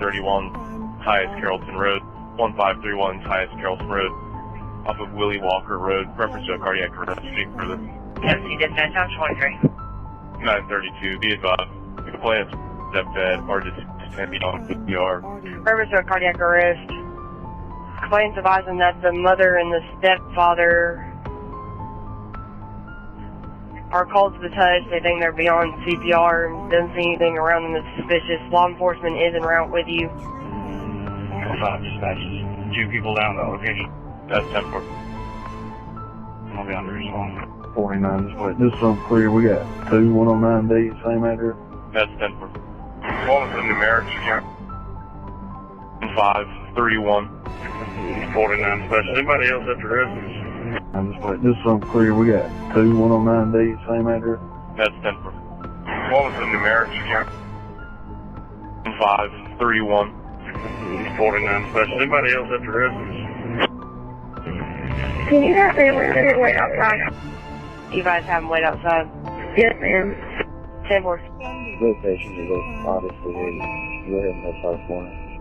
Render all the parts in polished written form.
1531 highest Carrollton Road, 1531 highest Carrollton Road, off of Willie Walker Road, reference to a cardiac arrest. Speak for this. Deputy Dispatch, I'm 23. 932, be advised. The complainant's stepdad or descending on CPR. Reference to a cardiac arrest. Complainants advising that the mother and the stepfather are called to the touch. They think they're beyond CPR and doesn't see anything around them that's suspicious. Law enforcement is en route with you. 5 dispatches. 2 people down at the location. That's 10-4. I'll be under his phone. 49 display. This is unclear. We got 2, 109D, same address. That's 10-4. What was the numerics again? 531. 49 dispatches. Anybody else at the residence? This is unclear. We got 2, 109D, same address. That's 10-4. What was the numerics again? 531. 49 dispatches. Anybody else at the residence? Can you have them wait outside? You guys have them wait outside? Yes, ma'am. 10-4. Location is obviously here. Go ahead and let's start morning.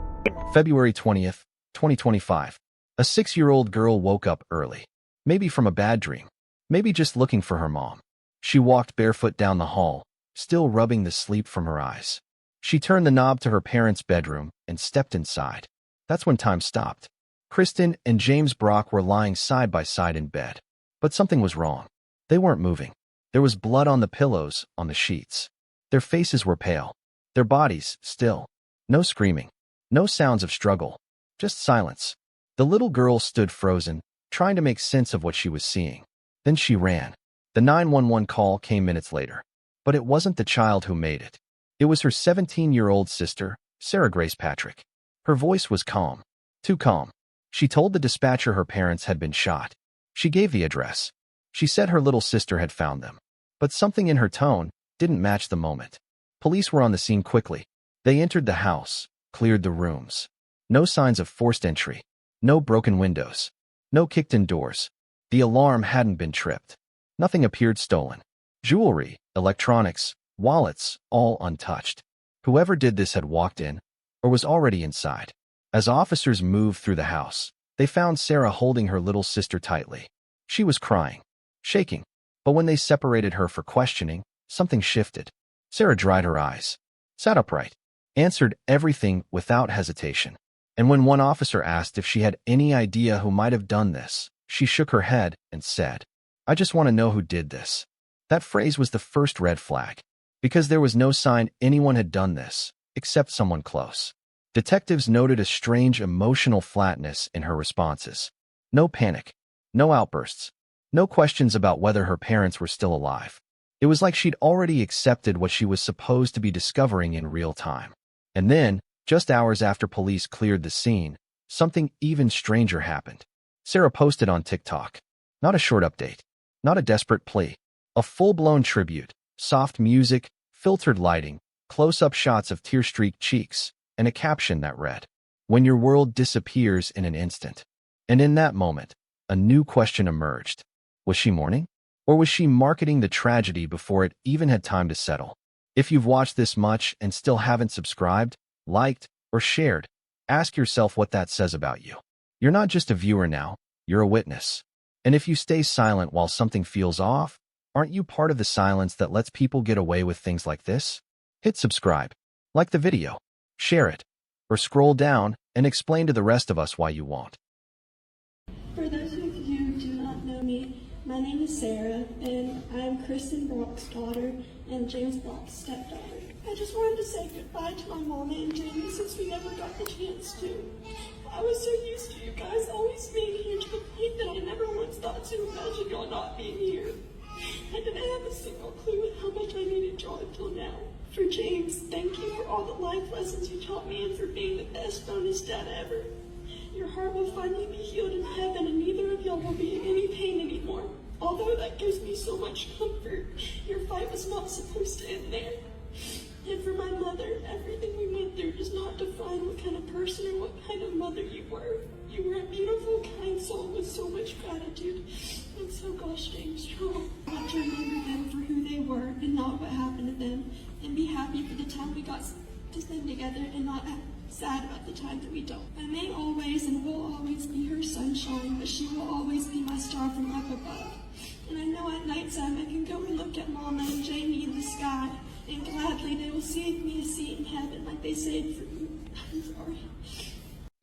February 20th, 2025. A 6-year-old girl woke up early. Maybe from a bad dream. Maybe just looking for her mom. She walked barefoot down the hall, still rubbing the sleep from her eyes. She turned the knob to her parents' bedroom and stepped inside. That's when time stopped. Kristen and James Brock were lying side by side in bed. But something was wrong. They weren't moving. There was blood on the pillows, on the sheets. Their faces were pale. Their bodies still. No screaming. No sounds of struggle. Just silence. The little girl stood frozen, trying to make sense of what she was seeing. Then she ran. The 911 call came minutes later. But it wasn't the child who made it. It was her 17-year-old sister, Sarah Grace Patrick. Her voice was calm. Too calm. She told the dispatcher her parents had been shot. She gave the address. She said her little sister had found them. But something in her tone didn't match the moment. Police were on the scene quickly. They entered the house, cleared the rooms. No signs of forced entry. No broken windows. No kicked-in doors. The alarm hadn't been tripped. Nothing appeared stolen. Jewelry, electronics, wallets, all untouched. Whoever did this had walked in, or was already inside. As officers moved through the house, they found Sarah holding her little sister tightly. She was crying, shaking. But when they separated her for questioning, something shifted. Sarah dried her eyes, sat upright, answered everything without hesitation. And when one officer asked if she had any idea who might have done this, she shook her head and said, "I just want to know who did this." That phrase was the first red flag, because there was no sign anyone had done this, except someone close. Detectives noted a strange emotional flatness in her responses. No panic, no outbursts, no questions about whether her parents were still alive. It was like she'd already accepted what she was supposed to be discovering in real time. And then, just hours after police cleared the scene, something even stranger happened. Sarah posted on TikTok. Not a short update. Not a desperate plea. A full-blown tribute. Soft music, filtered lighting, close-up shots of tear-streaked cheeks, and a caption that read, "When your world disappears in an instant." And in that moment, a new question emerged. Was she mourning? Or was she marketing the tragedy before it even had time to settle? If you've watched this much and still haven't subscribed, liked, or shared, ask yourself what that says about you. You're not just a viewer now, you're a witness. And if you stay silent while something feels off, aren't you part of the silence that lets people get away with things like this? Hit subscribe, like the video, share it, or scroll down and explain to the rest of us why you won't. For those of you who do not know me, my name is Sarah, and I am Kristen Brock's daughter and James Brock's stepdaughter. I just wanted to say goodbye to my mama and Jamie since we never got the chance to. I was so used to you guys always being here to the point that I never once thought to imagine y'all not being here. I didn't have a single clue how much I needed y'all until now. For James, thank you for all the life lessons you taught me and for being the best bonus dad ever. Your heart will finally be healed in heaven and neither of y'all will be in any pain anymore. Although that gives me so much comfort, your fight was not supposed to end there. And for my mother, everything we went through does not define what kind of person or what kind of mother you were. You were a beautiful, kind soul with so much gratitude. And so gosh dang strong. I have to remember them for who they were and not what happened to them. And be happy for the time we got to spend together and not act sad about the time that we don't. I may always and will always be her sunshine, but she will always be my star from up above. And I know at nighttime I can go and look at Mama and Jamie in the sky, and gladly they will save me a seat in heaven like they saved for you. I'm sorry.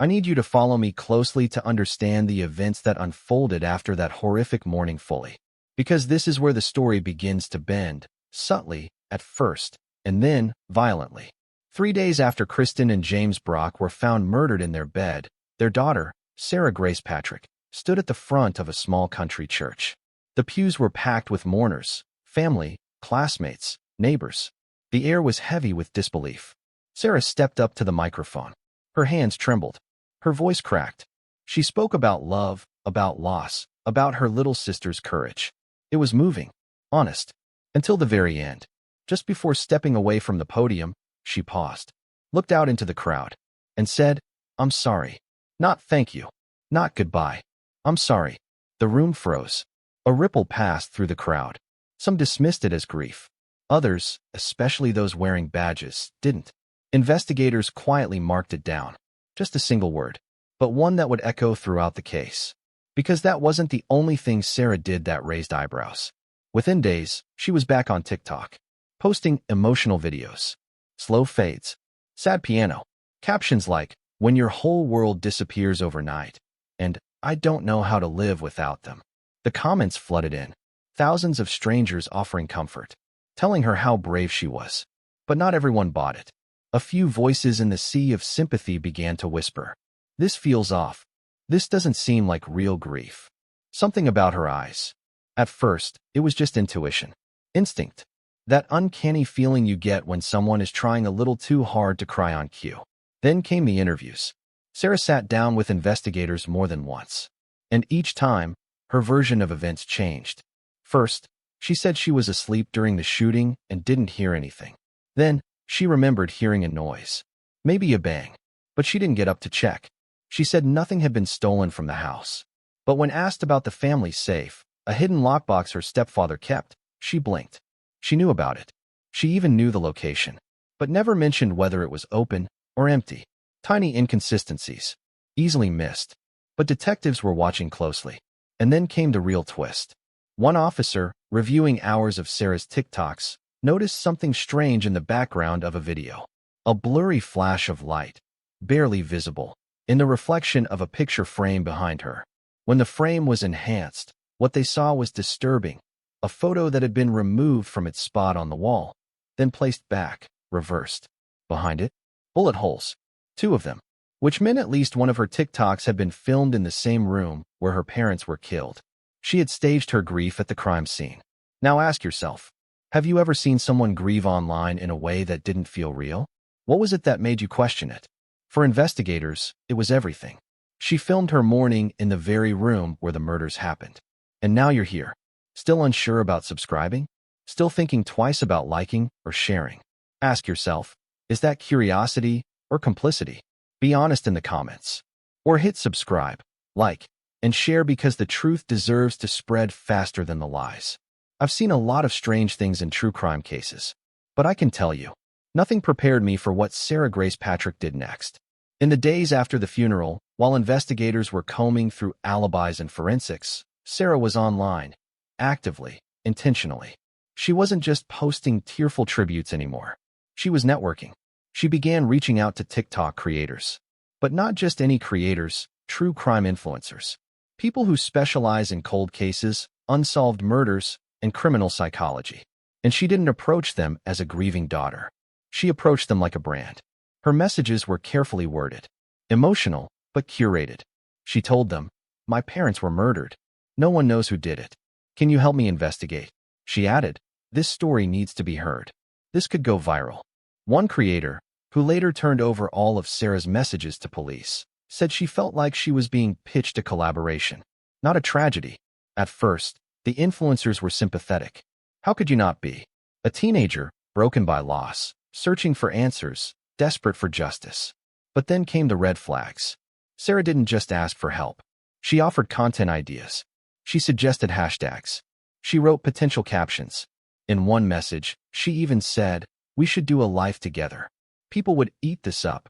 I need you to follow me closely to understand the events that unfolded after that horrific morning fully. Because this is where the story begins to bend, subtly at first, and then violently. 3 days after Kristen and James Brock were found murdered in their bed, their daughter, Sarah Grace Patrick, stood at the front of a small country church. The pews were packed with mourners, family, classmates, neighbors. The air was heavy with disbelief. Sarah stepped up to the microphone. Her hands trembled. Her voice cracked. She spoke about love, about loss, about her little sister's courage. It was moving, honest, until the very end. Just before stepping away from the podium, she paused, looked out into the crowd, and said, "I'm sorry. Not thank you. Not goodbye. I'm sorry." The room froze. A ripple passed through the crowd. Some dismissed it as grief. Others, especially those wearing badges, didn't. Investigators quietly marked it down. Just a single word, but one that would echo throughout the case. Because that wasn't the only thing Sarah did that raised eyebrows. Within days, she was back on TikTok, posting emotional videos, slow fades, sad piano, captions like, "When your whole world disappears overnight," and "I don't know how to live without them." The comments flooded in, thousands of strangers offering comfort, telling her how brave she was. But not everyone bought it. A few voices in the sea of sympathy began to whisper, "This feels off. This doesn't seem like real grief." Something about her eyes. At first, it was just intuition. Instinct. That uncanny feeling you get when someone is trying a little too hard to cry on cue. Then came the interviews. Sarah sat down with investigators more than once. And each time, her version of events changed. First, she said she was asleep during the shooting and didn't hear anything. Then, she remembered hearing a noise. Maybe a bang. But she didn't get up to check. She said nothing had been stolen from the house. But when asked about the family safe, a hidden lockbox her stepfather kept, she blinked. She knew about it. She even knew the location, but never mentioned whether it was open or empty. Tiny inconsistencies, easily missed. But detectives were watching closely. And then came the real twist. One officer, reviewing hours of Sarah's TikToks, noticed something strange in the background of a video. A blurry flash of light, barely visible, in the reflection of a picture frame behind her. When the frame was enhanced, what they saw was disturbing. A photo that had been removed from its spot on the wall, then placed back, reversed. Behind it, bullet holes. 2 of them. Which meant at least one of her TikToks had been filmed in the same room where her parents were killed. She had staged her grief at the crime scene. Now ask yourself, have you ever seen someone grieve online in a way that didn't feel real? What was it that made you question it? For investigators, it was everything. She filmed her mourning in the very room where the murders happened. And now you're here. Still unsure about subscribing? Still thinking twice about liking or sharing? Ask yourself, is that curiosity or complicity? Be honest in the comments. Or hit subscribe, like, and share because the truth deserves to spread faster than the lies. I've seen a lot of strange things in true crime cases. But I can tell you, nothing prepared me for what Sarah Grace Patrick did next. In the days after the funeral, while investigators were combing through alibis and forensics, Sarah was online, actively, intentionally. She wasn't just posting tearful tributes anymore. She was networking. She began reaching out to TikTok creators. But not just any creators, true crime influencers. People who specialize in cold cases, unsolved murders, and criminal psychology. And she didn't approach them as a grieving daughter. She approached them like a brand. Her messages were carefully worded. Emotional, but curated. She told them, "My parents were murdered. No one knows who did it. Can you help me investigate?" She added, "This story needs to be heard. This could go viral." One creator, who later turned over all of Sarah's messages to police, said she felt like she was being pitched a collaboration, not a tragedy. At first, the influencers were sympathetic. How could you not be? A teenager, broken by loss, searching for answers, desperate for justice. But then came the red flags. Sarah didn't just ask for help. She offered content ideas. She suggested hashtags. She wrote potential captions. In one message, she even said, "We should do a life together." People would eat this up.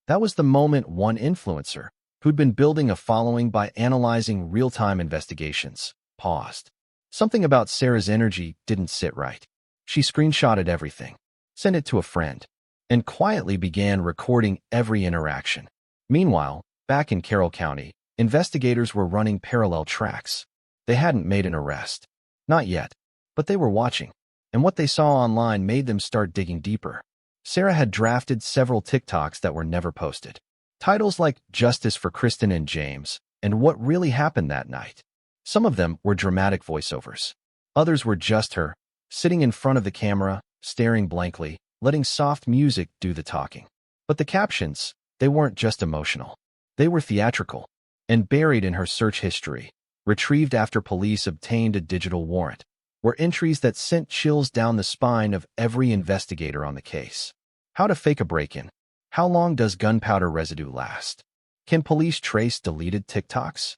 That was the moment one influencer, who'd been building a following by analyzing real-time investigations, paused. Something about Sarah's energy didn't sit right. She screenshotted everything, sent it to a friend, and quietly began recording every interaction. Meanwhile, back in Carroll County, investigators were running parallel tracks. They hadn't made an arrest. Not yet. But they were watching. And what they saw online made them start digging deeper. Sarah had drafted several TikToks that were never posted. Titles like Justice for Kristen and James, and What Really Happened That Night. Some of them were dramatic voiceovers. Others were just her, sitting in front of the camera, staring blankly, letting soft music do the talking. But the captions, they weren't just emotional. They were theatrical, and buried in her search history, retrieved after police obtained a digital warrant, were entries that sent chills down the spine of every investigator on the case. How to fake a break-in. How long does gunpowder residue last? Can police trace deleted TikToks?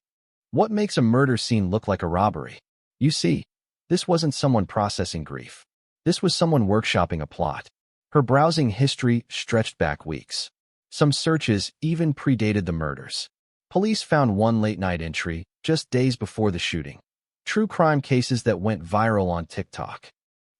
What makes a murder scene look like a robbery? You see, this wasn't someone processing grief. This was someone workshopping a plot. Her browsing history stretched back weeks. Some searches even predated the murders. Police found one late-night entry just days before the shooting. True crime cases that went viral on TikTok.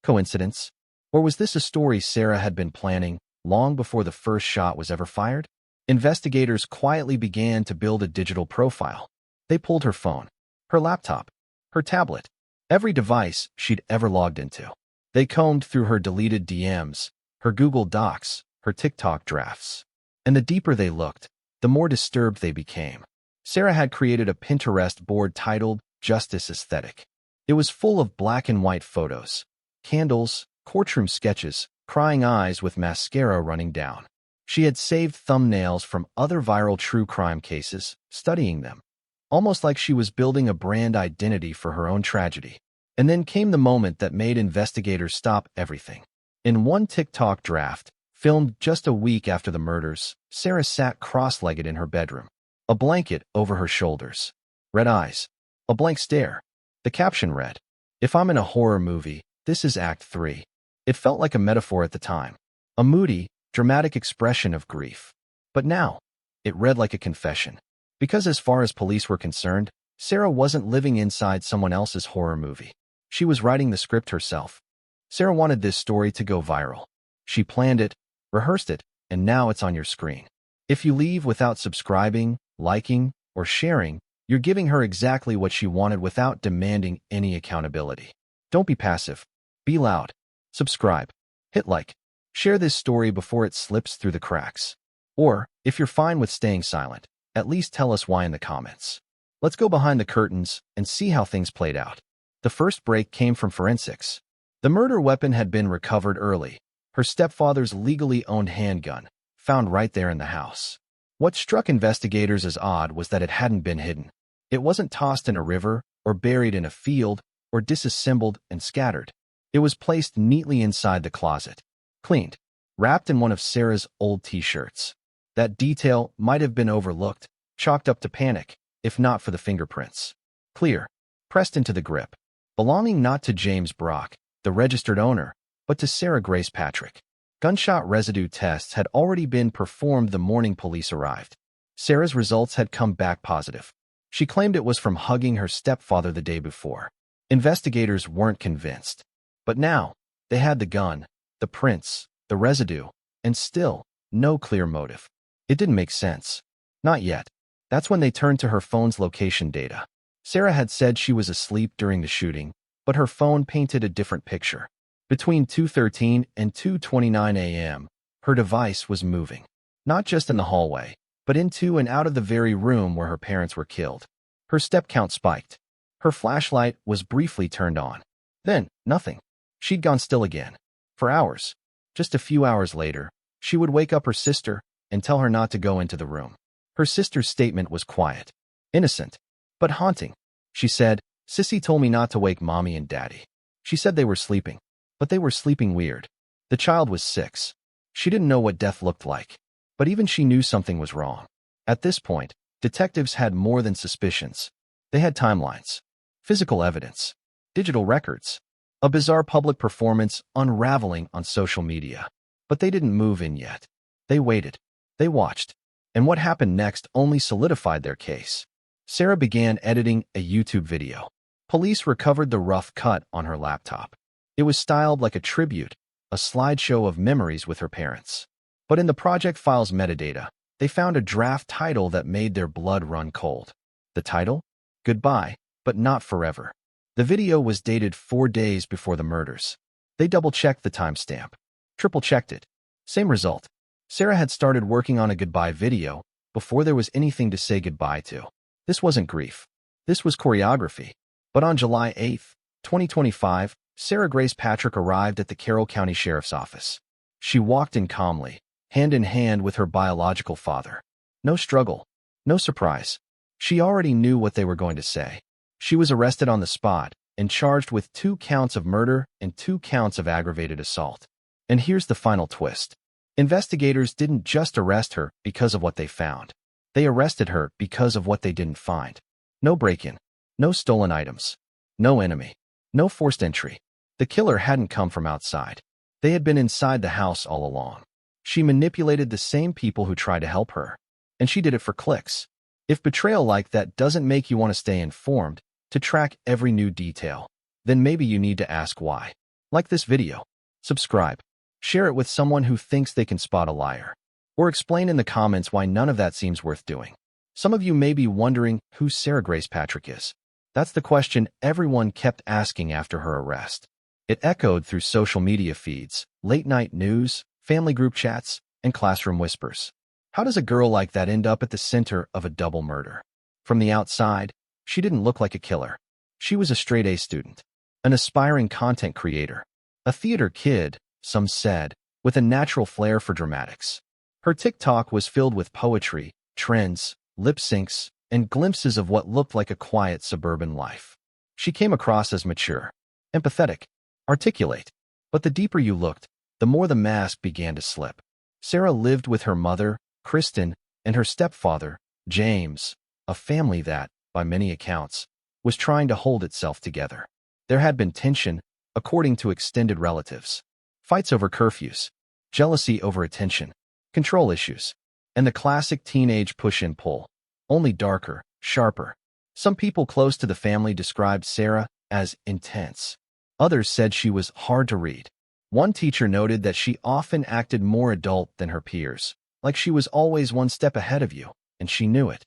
Coincidence? Or was this a story Sarah had been planning long before the first shot was ever fired? Investigators quietly began to build a digital profile. They pulled her phone, her laptop, her tablet, every device she'd ever logged into. They combed through her deleted DMs, her Google Docs, her TikTok drafts. And the deeper they looked, the more disturbed they became. Sarah had created a Pinterest board titled Justice Aesthetic. It was full of black and white photos, candles, courtroom sketches, crying eyes with mascara running down. She had saved thumbnails from other viral true crime cases, studying them, almost like she was building a brand identity for her own tragedy. And then came the moment that made investigators stop everything. In one TikTok draft, filmed just a week after the murders, Sarah sat cross-legged in her bedroom, a blanket over her shoulders, red eyes, a blank stare. The caption read, "If I'm in a horror movie, this is Act 3. It felt like a metaphor at the time, a moody, dramatic expression of grief. But now, it read like a confession. Because as far as police were concerned, Sarah wasn't living inside someone else's horror movie. She was writing the script herself. Sarah wanted this story to go viral. She planned it, rehearsed it, and now it's on your screen. If you leave without subscribing, liking, or sharing, you're giving her exactly what she wanted without demanding any accountability. Don't be passive. Be loud. Subscribe. Hit like. Share this story before it slips through the cracks. Or, if you're fine with staying silent, at least tell us why in the comments. Let's go behind the curtains and see how things played out. The first break came from forensics. The murder weapon had been recovered early. Her stepfather's legally owned handgun, found right there in the house. What struck investigators as odd was that it hadn't been hidden. It wasn't tossed in a river, or buried in a field, or disassembled and scattered. It was placed neatly inside the closet, cleaned, wrapped in one of Sarah's old t-shirts. That detail might have been overlooked, chalked up to panic, if not for the fingerprints. Clear, pressed into the grip, belonging not to James Brock, the registered owner, but to Sarah Grace Patrick. Gunshot residue tests had already been performed the morning police arrived. Sarah's results had come back positive. She claimed it was from hugging her stepfather the day before. Investigators weren't convinced. But now, they had the gun, the prints, the residue, and still, no clear motive. It didn't make sense. Not yet. That's when they turned to her phone's location data. Sarah had said she was asleep during the shooting, but her phone painted a different picture. Between 2:13 and 2:29 a.m., her device was moving. Not just in the hallway, but into and out of the very room where her parents were killed. Her step count spiked. Her flashlight was briefly turned on. Then, nothing. She'd gone still again. For hours. Just a few hours later, she would wake up her sister and tell her not to go into the room. Her sister's statement was quiet, innocent, but haunting. She said, "Sissy told me not to wake mommy and daddy. She said they were sleeping, but they were sleeping weird." The child was 6. She didn't know what death looked like, but even she knew something was wrong. At this point, detectives had more than suspicions. They had timelines, physical evidence, digital records, a bizarre public performance unraveling on social media. But they didn't move in yet. They waited. They watched. And what happened next only solidified their case. Sarah began editing a YouTube video. Police recovered the rough cut on her laptop. It was styled like a tribute, a slideshow of memories with her parents. But in the project file's metadata, they found a draft title that made their blood run cold. The title? Goodbye, but not forever. The video was dated 4 days before the murders. They double-checked the timestamp. Triple-checked it. Same result. Sarah had started working on a goodbye video before there was anything to say goodbye to. This wasn't grief. This was choreography. But on July 8, 2025, Sarah Grace Patrick arrived at the Carroll County Sheriff's Office. She walked in calmly, hand in hand with her biological father. No struggle. No surprise. She already knew what they were going to say. She was arrested on the spot and charged with 2 counts of murder and 2 counts of aggravated assault. And here's the final twist. Investigators didn't just arrest her because of what they found. They arrested her because of what they didn't find. No break-in. No stolen items. No enemy. No forced entry. The killer hadn't come from outside. They had been inside the house all along. She manipulated the same people who tried to help her. And she did it for clicks. If betrayal like that doesn't make you want to stay informed, to track every new detail, then maybe you need to ask why. Like this video. Subscribe. Share it with someone who thinks they can spot a liar. Or explain in the comments why none of that seems worth doing. Some of you may be wondering who Sarah Grace Patrick is. That's the question everyone kept asking after her arrest. It echoed through social media feeds, late-night news, family group chats, and classroom whispers. How does a girl like that end up at the center of a double murder? From the outside, she didn't look like a killer. She was a straight-A student, an aspiring content creator, a theater kid, some said, with a natural flair for dramatics. Her TikTok was filled with poetry, trends, lip syncs, and glimpses of what looked like a quiet suburban life. She came across as mature, empathetic, articulate. But the deeper you looked, the more the mask began to slip. Sarah lived with her mother, Kristen, and her stepfather, James, a family that, by many accounts, was trying to hold itself together. There had been tension, according to extended relatives. Fights over curfews, jealousy over attention, control issues, and the classic teenage push and pull, only darker, sharper. Some people close to the family described Sarah as intense. Others said she was hard to read. One teacher noted that she often acted more adult than her peers, like she was always one step ahead of you, and she knew it.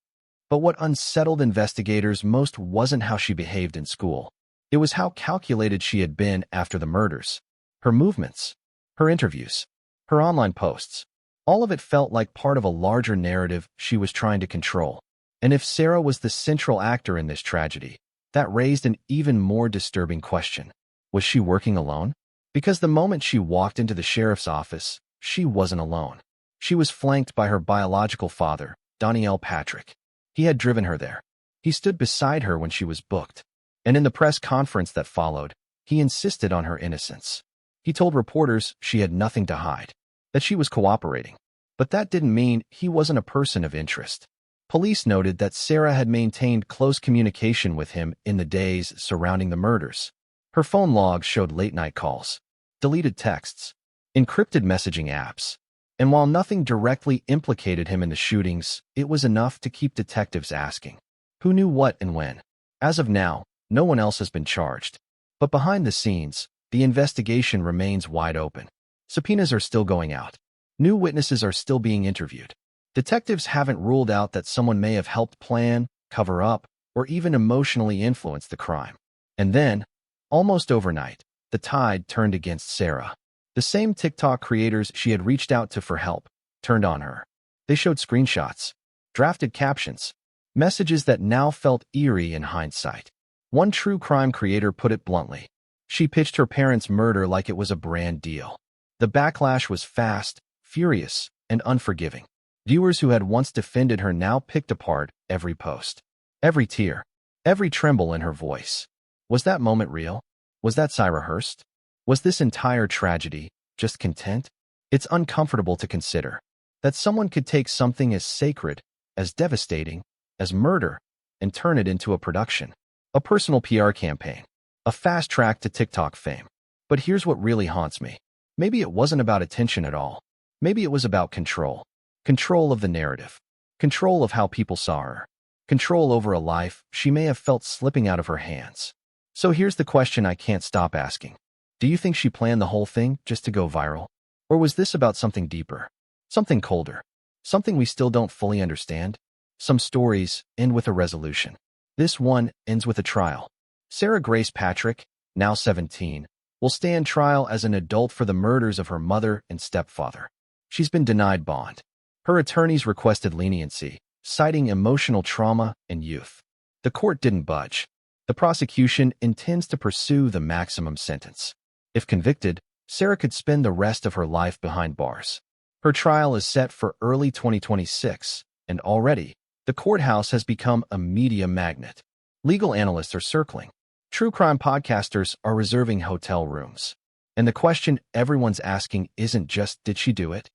But what unsettled investigators most wasn't how she behaved in school. It was how calculated she had been after the murders. Her movements, her interviews, her online posts. All of it felt like part of a larger narrative she was trying to control. And if Sarah was the central actor in this tragedy, that raised an even more disturbing question. Was she working alone? Because the moment she walked into the sheriff's office, she wasn't alone. She was flanked by her biological father, Daniel Patrick. He had driven her there. He stood beside her when she was booked. And in the press conference that followed, he insisted on her innocence. He told reporters she had nothing to hide, that she was cooperating. But that didn't mean he wasn't a person of interest. Police noted that Sarah had maintained close communication with him in the days surrounding the murders. Her phone logs showed late-night calls, deleted texts, encrypted messaging apps. And while nothing directly implicated him in the shootings, it was enough to keep detectives asking. Who knew what and when? As of now, no one else has been charged. But behind the scenes, the investigation remains wide open. Subpoenas are still going out. New witnesses are still being interviewed. Detectives haven't ruled out that someone may have helped plan, cover up, or even emotionally influence the crime. And then, almost overnight, the tide turned against Sarah. The same TikTok creators she had reached out to for help turned on her. They showed screenshots, drafted captions, messages that now felt eerie in hindsight. One true crime creator put it bluntly. She pitched her parents' murder like it was a brand deal. The backlash was fast, furious, and unforgiving. Viewers who had once defended her now picked apart every post, every tear, every tremble in her voice. Was that moment real? Was that rehearsed? Was this entire tragedy just content? It's uncomfortable to consider that someone could take something as sacred, as devastating, as murder, and turn it into a production, a personal PR campaign, a fast track to TikTok fame. But here's what really haunts me. Maybe it wasn't about attention at all. Maybe it was about control. Control of the narrative. Control of how people saw her. Control over a life she may have felt slipping out of her hands. So here's the question I can't stop asking. Do you think she planned the whole thing just to go viral? Or was this about something deeper? Something colder? Something we still don't fully understand? Some stories end with a resolution. This one ends with a trial. Sarah Grace Patrick, now 17, will stand trial as an adult for the murders of her mother and stepfather. She's been denied bond. Her attorneys requested leniency, citing emotional trauma and youth. The court didn't budge. The prosecution intends to pursue the maximum sentence. If convicted, Sarah could spend the rest of her life behind bars. Her trial is set for early 2026, and already, the courthouse has become a media magnet. Legal analysts are circling. True crime podcasters are reserving hotel rooms. And the question everyone's asking isn't just, did she do it?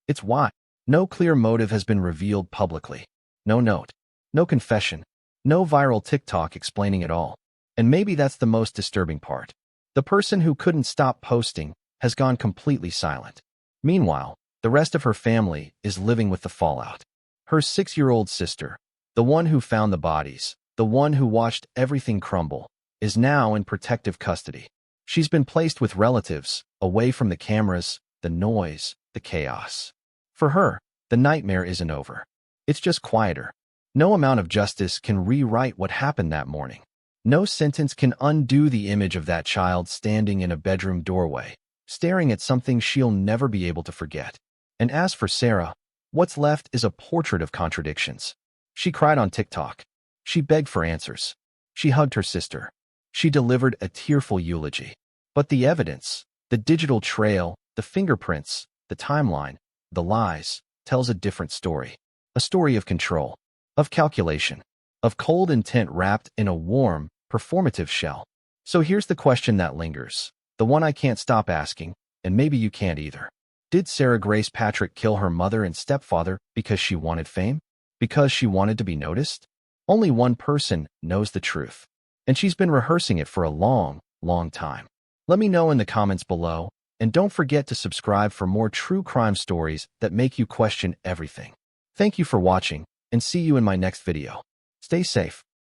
It's why. No clear motive has been revealed publicly. No note. No confession. No viral TikTok explaining it all. And maybe that's the most disturbing part. The person who couldn't stop posting has gone completely silent. Meanwhile, the rest of her family is living with the fallout. Her 6-year-old sister, the one who found the bodies, the one who watched everything crumble, is now in protective custody. She's been placed with relatives, away from the cameras, the noise, the chaos. For her, the nightmare isn't over. It's just quieter. No amount of justice can rewrite what happened that morning. No sentence can undo the image of that child standing in a bedroom doorway, staring at something she'll never be able to forget. And as for Sarah, what's left is a portrait of contradictions. She cried on TikTok. She begged for answers. She hugged her sister. She delivered a tearful eulogy. But the evidence, the digital trail, the fingerprints, the timeline, the lies, tells a different story. A story of control, of calculation, of cold intent wrapped in a warm, performative shell. So here's the question that lingers, the one I can't stop asking, and maybe you can't either. Did Sarah Grace Patrick kill her mother and stepfather because she wanted fame? Because she wanted to be noticed? Only one person knows the truth, and she's been rehearsing it for a long, long time. Let me know in the comments below, and don't forget to subscribe for more true crime stories that make you question everything. Thank you for watching, and see you in my next video. Stay safe.